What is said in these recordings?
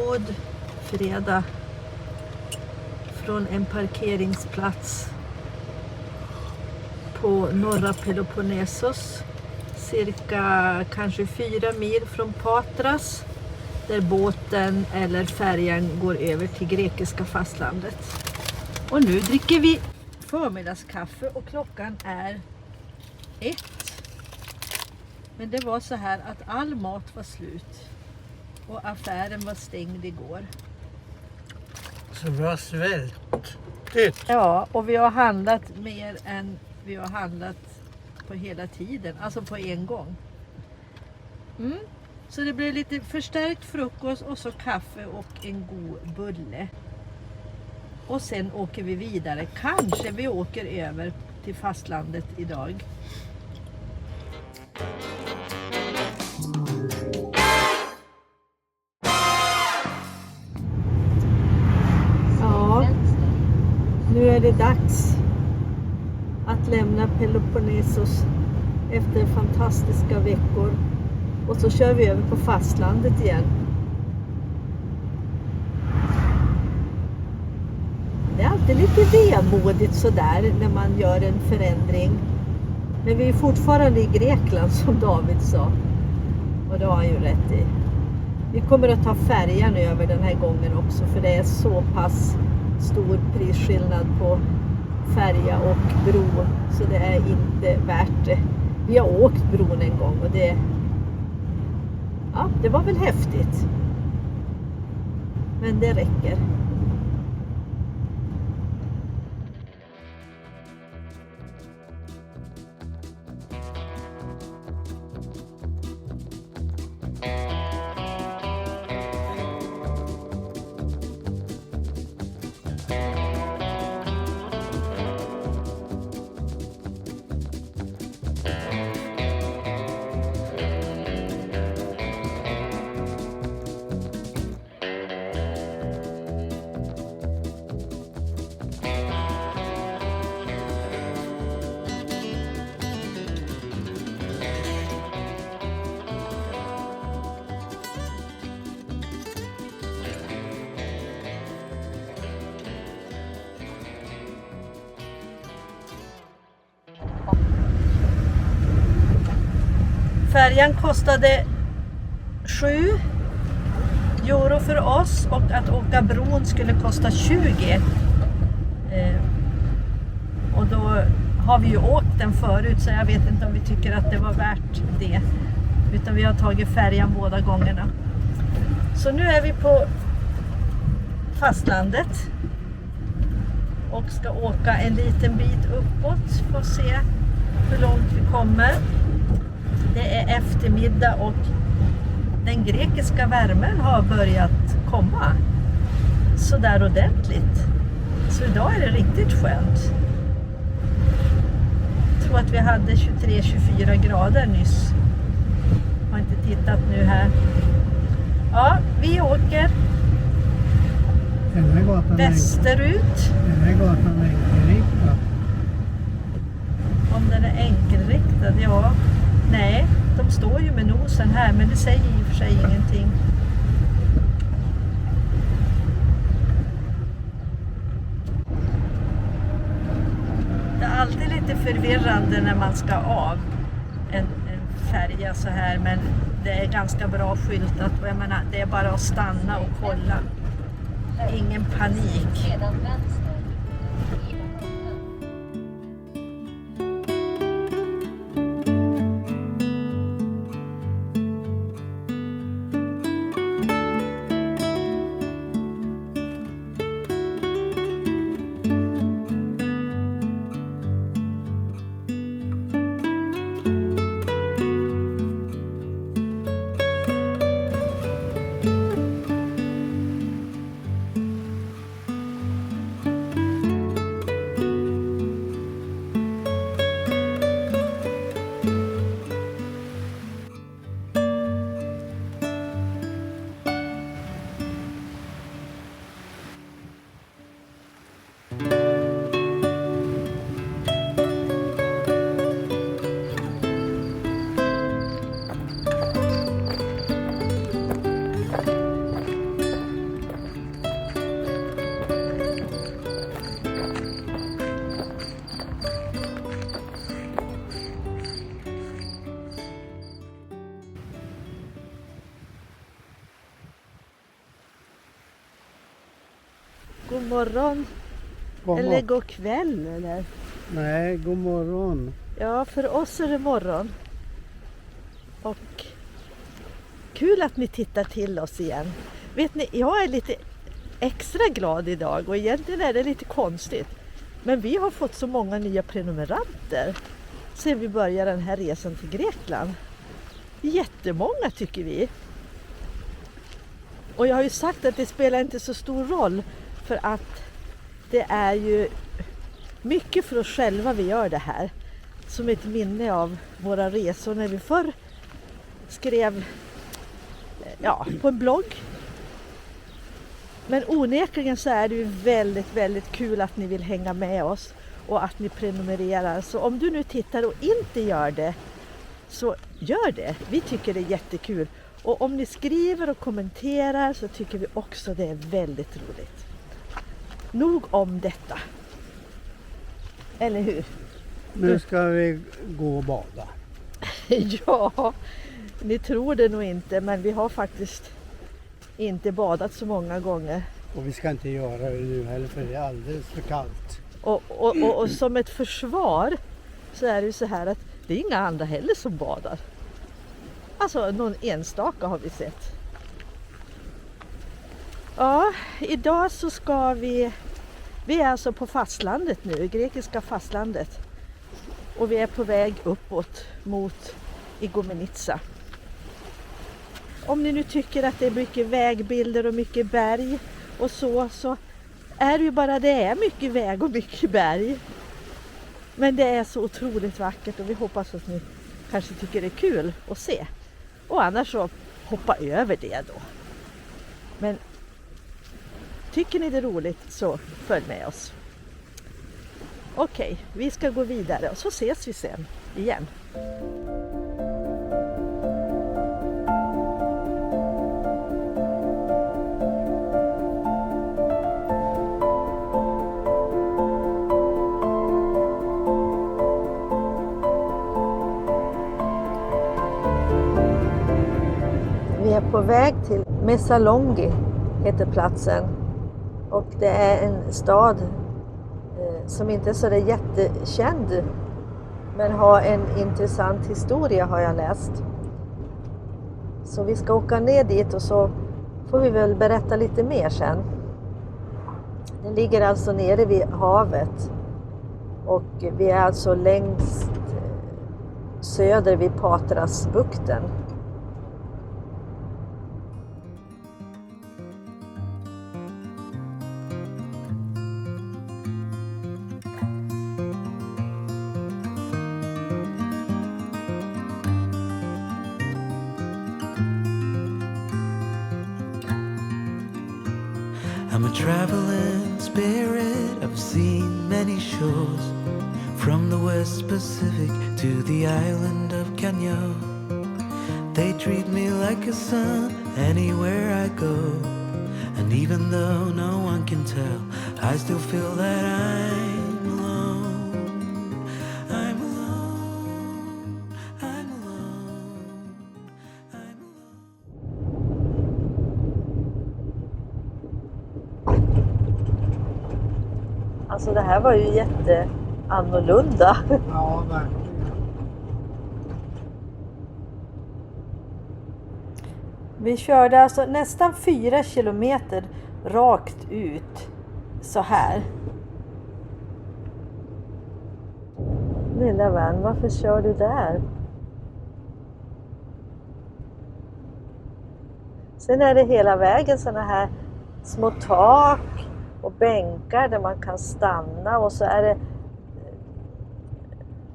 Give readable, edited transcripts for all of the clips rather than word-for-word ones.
god fredag från en parkeringsplats på norra Peloponnesos, cirka kanske 4 mil från Patras, där båten eller färjan går över till grekiska fastlandet. Och nu dricker vi förmiddagskaffe och klockan är 1. Men det var så här att all mat var slut och affären var stängd igår. Så vi har svältit. Ja, och vi har handlat mer än vi har handlat på hela tiden, alltså på en gång. Så det blir lite förstärkt frukost och så kaffe och en god bulle. Och sen åker vi vidare. Kanske vi åker över till fastlandet idag. Ja, nu är det dags att lämna Peloponnesos efter fantastiska veckor. Och så kör vi över på fastlandet igen. Det är alltid lite vemodigt sådär när man gör en förändring. Men vi är fortfarande i Grekland som David sa. Och det har han ju rätt i. Vi kommer att ta färjan över den här gången också. För det är så pass stor prisskillnad på färja och bro. Så det är inte värt det. Vi har åkt bron en gång och det var väl häftigt. Men det räcker. Färjan kostade 7 euro för oss och att åka bron skulle kosta 20. Och då har vi ju åkt den förut så jag vet inte om vi tycker att det var värt det. Utan vi har tagit färjan båda gångerna. Så nu är vi på fastlandet och ska åka en liten bit uppåt för att se hur långt vi kommer. Det är eftermiddag och den grekiska värmen har börjat komma så där ordentligt. Så idag är det riktigt skönt. Jag tror att vi hade 23-24 grader nyss. Jag har inte tittat nu här. Ja, vi åker västerut. Den här gatan är enkelriktad. Om den är enkelriktad, ja. Nej, de står ju med nosen här men det säger i och för sig ingenting. Det är alltid lite förvirrande när man ska av en färja så här, men det är ganska bra skyltat och jag menar, det är bara att stanna och kolla. Ingen panik. God morgon. Eller god kväll eller? Nej, god morgon. Ja, för oss är det morgon. Och kul att ni tittar till oss igen. Vet ni, jag är lite extra glad idag och egentligen är det lite konstigt. Men vi har fått så många nya prenumeranter sedan vi började den här resan till Grekland. Jättemånga tycker vi. Och jag har ju sagt att det spelar inte så stor roll för att det är ju mycket för oss själva vi gör det här. Som ett minne av våra resor när vi förr skrev på en blogg. Men onekligen så är det ju väldigt, väldigt kul att ni vill hänga med oss och att ni prenumererar. Så om du nu tittar och inte gör det, så gör det. Vi tycker det är jättekul. Och om ni skriver och kommenterar så tycker vi också det är väldigt roligt. Nog om detta. Eller hur? Nu ska vi gå och bada. Ja, ni tror det nog inte, men vi har faktiskt inte badat så många gånger. Och vi ska inte göra det nu heller för det är alldeles för kallt. Och som ett försvar så är det ju så här att det är inga andra heller som badar. Alltså någon enstaka har vi sett. Ja, idag så ska vi är alltså på fastlandet nu, grekiska fastlandet. Och vi är på väg uppåt mot Igoumenitsa. Om ni nu tycker att det är mycket vägbilder och mycket berg och så är det ju bara det är mycket väg och mycket berg. Men det är så otroligt vackert och vi hoppas att ni kanske tycker det är kul att se. Och annars så hoppa över det då. Men tycker ni det är roligt så följ med oss. Okej, vi ska gå vidare och så ses vi sen igen. Vi är på väg till Messalongi, heter platsen. Och det är en stad som inte är så jättekänd, men har en intressant historia har jag läst. Så vi ska åka ner dit och så får vi väl berätta lite mer sen. Den ligger alltså nere vid havet och vi är alltså längst söder vid Patrasbukten. I'm a traveling spirit, I've seen many shores, from the West Pacific to the island of Canyo. They treat me like a son anywhere I go, and even though no one can tell, I still feel that I'm alone. I'm alone, I'm alone, I'm alone. Alltså det här var ju jätteannorlunda. Ja, verkligen. Vi körde alltså nästan 4 kilometer rakt ut så här. Lilla vän, varför kör du där? Sen är det hela vägen såna här små tak och bänkar där man kan stanna, och så är det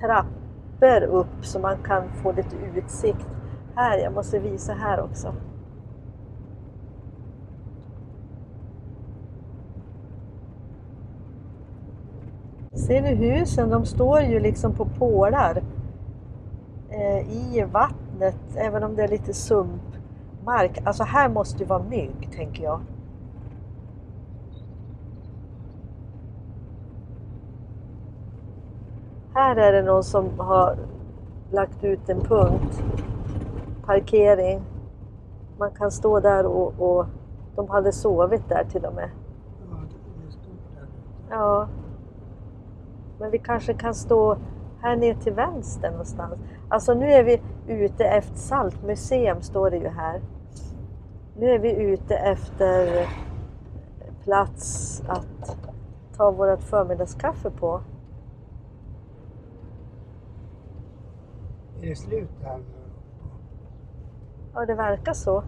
trappor upp så man kan få lite utsikt. Här, jag måste visa här också. Ser du husen? De står ju liksom på pålar i vattnet, även om det är lite sumpmark. Alltså här måste ju vara mygg, tänker jag. Här är det någon som har lagt ut en punkt. Parkering. Man kan stå där och de hade sovit där till och med. Ja, Ja. Men vi kanske kan stå här ner till vänster någonstans. Alltså nu är vi ute efter Saltmuseum, står det ju här. Nu är vi ute efter plats att ta vårt förmiddagskaffe på. Är det slut här nu? Ja, det verkar så.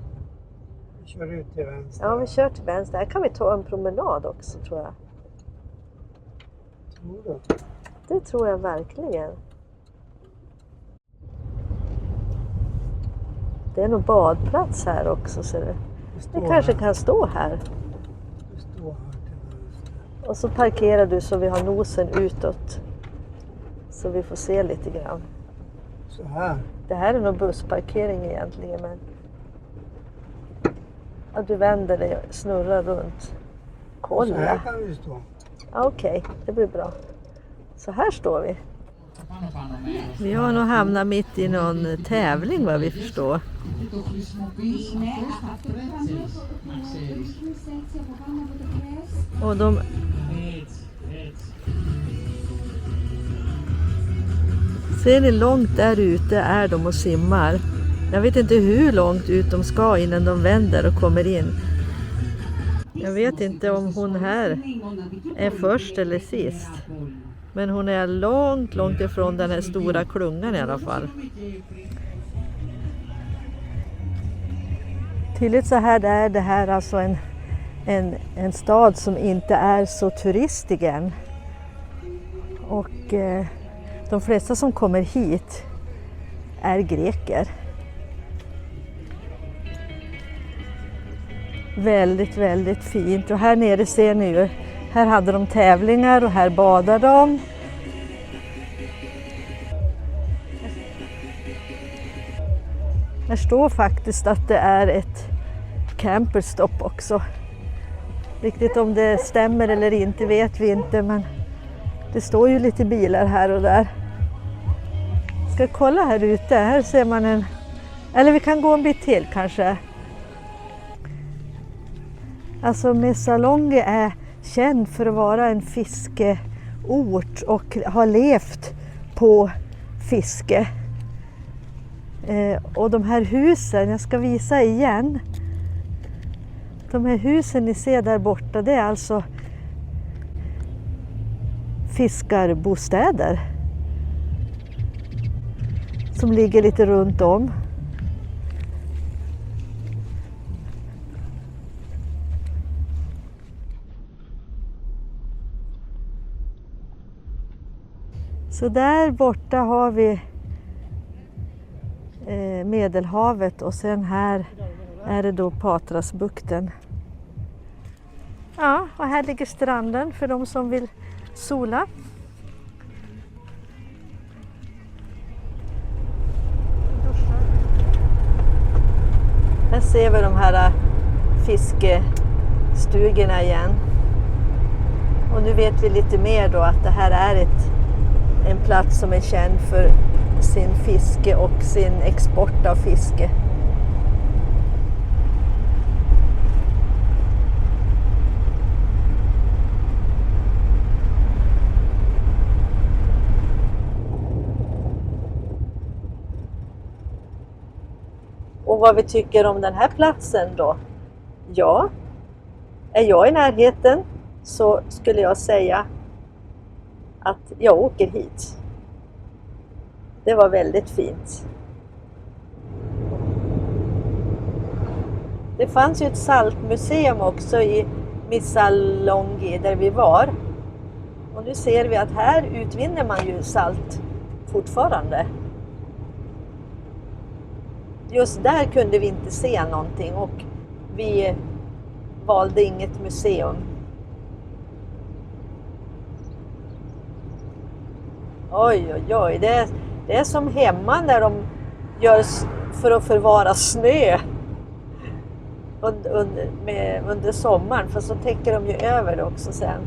Vi kör ut till vänster. Ja, vi kör till vänster. Här kan vi ta en promenad också, tror jag. Tror du? Det tror jag verkligen. Det är nog badplats här också, ser du. Vi kanske kan stå här. Vi står här till vänster. Och så parkerar du så vi har nosen utåt. Så vi får se lite grann. Så här. Det här är nog bussparkering egentligen, men... Ja, du vänder dig och snurrar runt. Så här Kolla. kan vi stå. Ja, okej, det blir bra. Så här står vi. Vi har nog hamnat mitt i någon tävling, vad vi förstår. Och de... Ser ni långt där ute är de och simmar. Jag vet inte hur långt ut de ska innan de vänder och kommer in. Jag vet inte om hon här är först eller sist. Men hon är långt, långt ifrån den här stora klungan i alla fall. Tydligt så här är det här alltså en stad som inte är så turistig än. Och de flesta som kommer hit är greker. Väldigt, väldigt fint. Och här nere ser ni ju, här hade de tävlingar och här badar de. Här står faktiskt att det är ett camperstopp också. Riktigt om det stämmer eller inte vet vi inte, men det står ju lite bilar här och där. Ska kolla här ute, här ser man en... Eller vi kan gå en bit till kanske. Alltså Messalonge är känd för att vara en fiskeort och har levt på fiske. Och de här husen, jag ska visa igen. De här husen ni ser där borta, det är alltså fiskarbostäder. Som ligger lite runt om. Så där borta har vi Medelhavet och sen här är det då Patrasbukten. Ja, och här ligger stranden för de som vill sola. Här ser vi de här fiskestugorna igen. Och nu vet vi lite mer då att det här är en plats som är känd för sin fiske och sin export av fiske. Och vad vi tycker om den här platsen då? Ja, är jag i närheten så skulle jag säga att jag åker hit. Det var väldigt fint. Det fanns ju ett saltmuseum också i Missalonghi där vi var. Och nu ser vi att här utvinner man ju salt fortfarande. Just där kunde vi inte se någonting och vi valde inget museum. Oj, oj, oj. Det är som hemma när de gör för att förvara snö under sommaren. För så täcker de ju över det också sen.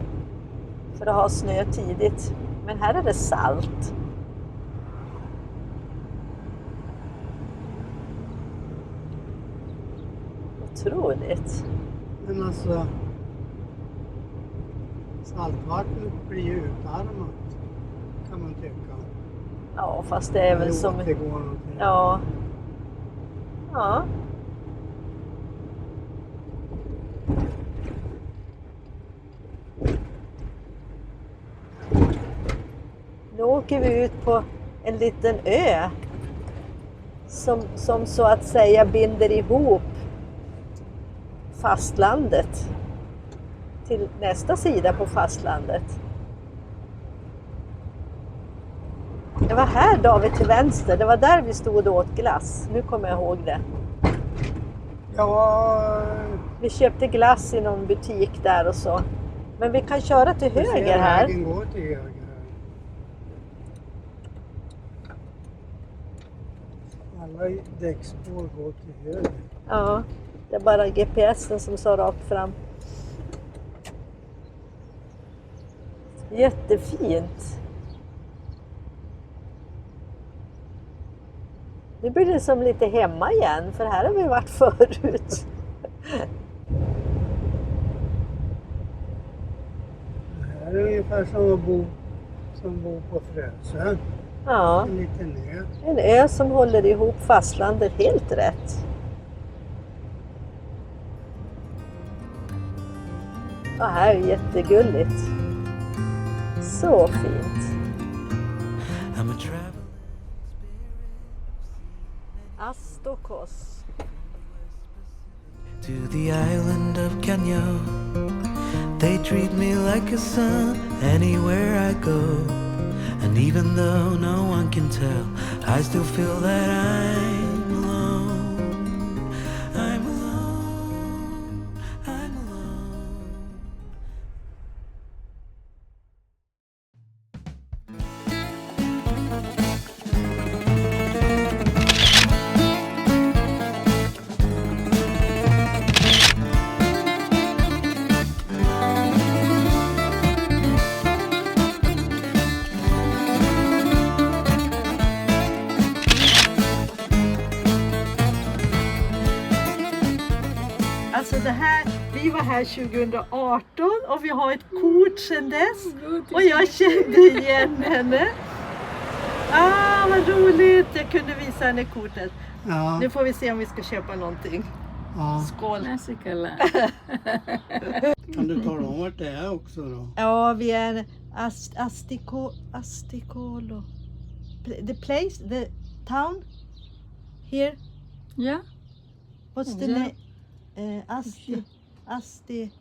För att ha snö tidigt. Men här är det salt. Otroligt. Men alltså, Saltvattnet blir ju utarmat, kan man tycka. Ja, fast det är väl som... Det går någonting. Ja. Ja. Nu åker vi ut på en liten ö som så att säga binder ihop fastlandet till nästa sida på fastlandet. Det var här David till vänster, det var där vi stod och åt glass. Nu kommer jag ihåg det. Ja, Vi köpte glass i någon butik där och så. Men vi kan köra till jag ser höger här. vägen går till höger här. Alla däckspår går till höger. Ja, det är bara GPSen som står rakt fram. Jättefint. Nu blir det som lite hemma igen, för här har vi varit förut. Det här är ungefär som bor på Frösön. Ja, En liten ö. en ö som håller ihop fastlandet helt rätt. Ja, här är jättegulligt. Så fint. I'm a traveler. Astokos. To the island of Canyo. They treat me like a son anywhere I go. And even though no one can tell, I still feel that I'm alone. I'm alone. I'm alone. Alltså det här, vi var här 2018 och vi har ett kort sedan dess. Och jag kände igen henne. Ah, vad roligt! Jag kunde visa henne kortet. Ja, Nu får vi se om vi ska köpa någonting. ja. Skål! Kan du tala om vart det är också då? Ja, vi är Asticolo. The place, the town here. Ja, What's the Ja. name? Asti.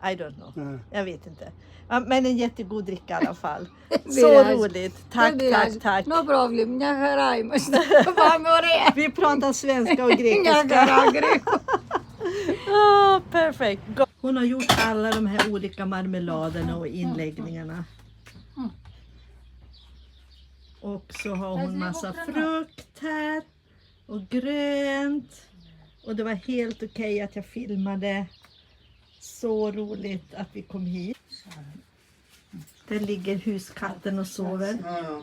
I don't know. Nej. Jag vet inte. Ja, men en jättegod dricka i alla fall. Så Biraz. roligt. Tack, tack. No problem, nyakaráimos. Vamore. Vi pratar svenska och grekiska. Nyakaragre. Perfekt. Hon har gjort alla de här olika marmeladerna och inläggningarna. Och så har hon massa frukt här. Och grönt. Och det var helt okej att jag filmade. Så roligt att vi kom hit. Där ligger huskatten och sover. Ja, ja.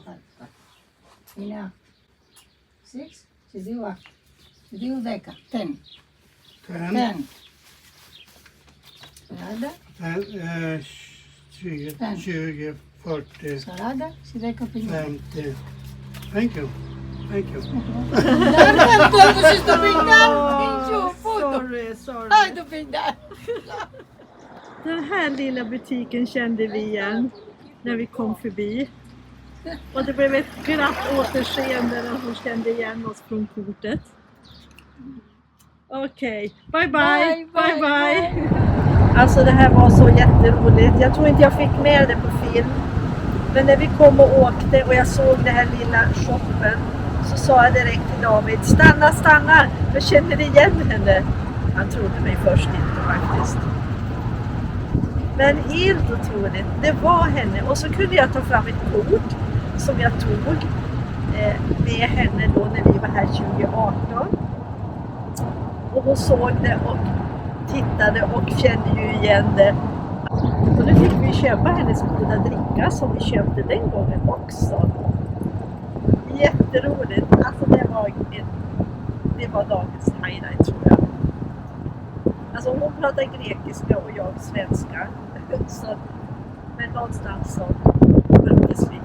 Ina. 6, 7, 10. 10. 10, Salada. 20, 40, Salada. Si dai capelli. 50. Thank you. Thank you. Dapat po mo si Tupindan. Inso po. Sorry. Ay, Tupindan. Den här lilla butiken kände vi igen när vi kom förbi. Och det blev ett glatt återseende när hon kände igen oss från kortet. Okej, bye bye. Bye bye. Alltså det här var så jätteroligt. Jag tror inte jag fick med det på film. Men när vi kom och åkte och jag såg det här lilla shoppen så sa jag direkt till David, stanna, jag känner igen henne. Han trodde mig först inte faktiskt. Men helt otroligt, det var henne. Och så kunde jag ta fram ett kort som jag tog med henne då när vi var här 2018. Och hon såg det och tittade och kände ju igen det. Och nu fick vi köpa hennes goda dricka som vi köpte den gången också. Jätteroligt. Alltså det var dagens highlight tror jag. Alltså hon pratar grekiska och jag svenska. Så Men någonstans så möttes vi.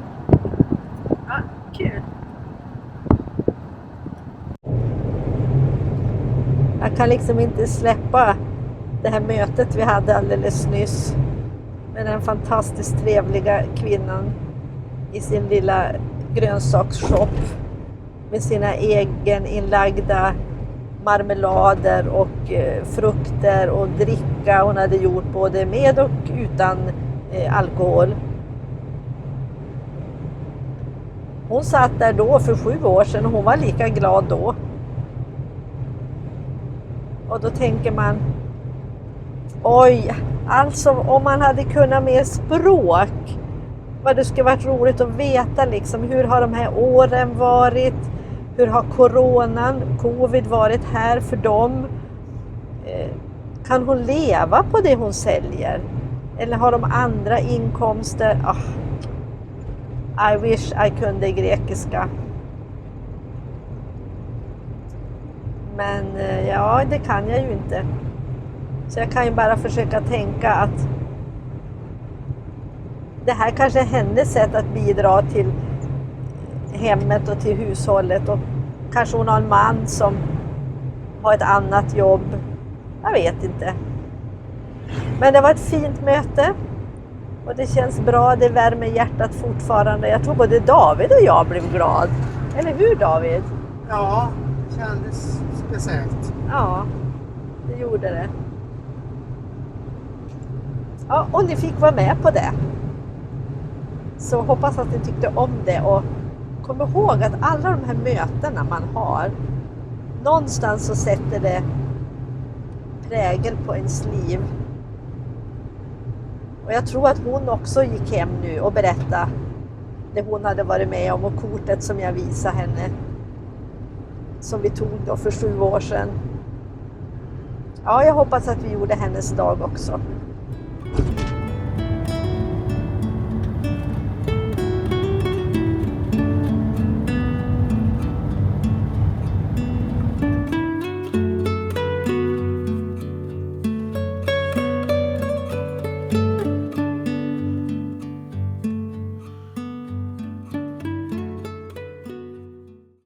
Ja, kul. Jag kan liksom inte släppa det här mötet vi hade alldeles nyss med den fantastiskt trevliga kvinnan i sin lilla grönsaksshop med sina egeninlagda marmelader och frukter och dricka hon hade gjort både med och utan alkohol. Hon satt där då för 7 år sedan och hon var lika glad då. Och då tänker man, oj, alltså om man hade kunnat mer språk, vad det skulle varit roligt att veta liksom, hur har de här åren varit? Hur har covid varit här för dem? Kan hon leva på det hon säljer? Eller har de andra inkomster? I wish I kunde grekiska. Men ja, det kan jag ju inte. Så jag kan ju bara försöka tänka att det här kanske är hennes sätt att bidra till hemmet och till hushållet. Och kanske hon har en man som har ett annat jobb. Jag vet inte. Men det var ett fint möte. Och det känns bra, det värmer hjärtat fortfarande. Jag tror både David och jag blev glad. Eller hur, David? Ja, det kändes speciellt. Ja, det gjorde det. Ja, och ni fick vara med på det. Så hoppas att ni tyckte om det. Och kom ihåg att alla de här mötena man har, någonstans så sätter det prägel på ens liv. Och jag tror att hon också gick hem nu och berättade det hon hade varit med om och kortet som jag visade henne. Som vi tog då för 7 år sedan. Ja, jag hoppas att vi gjorde hennes dag också.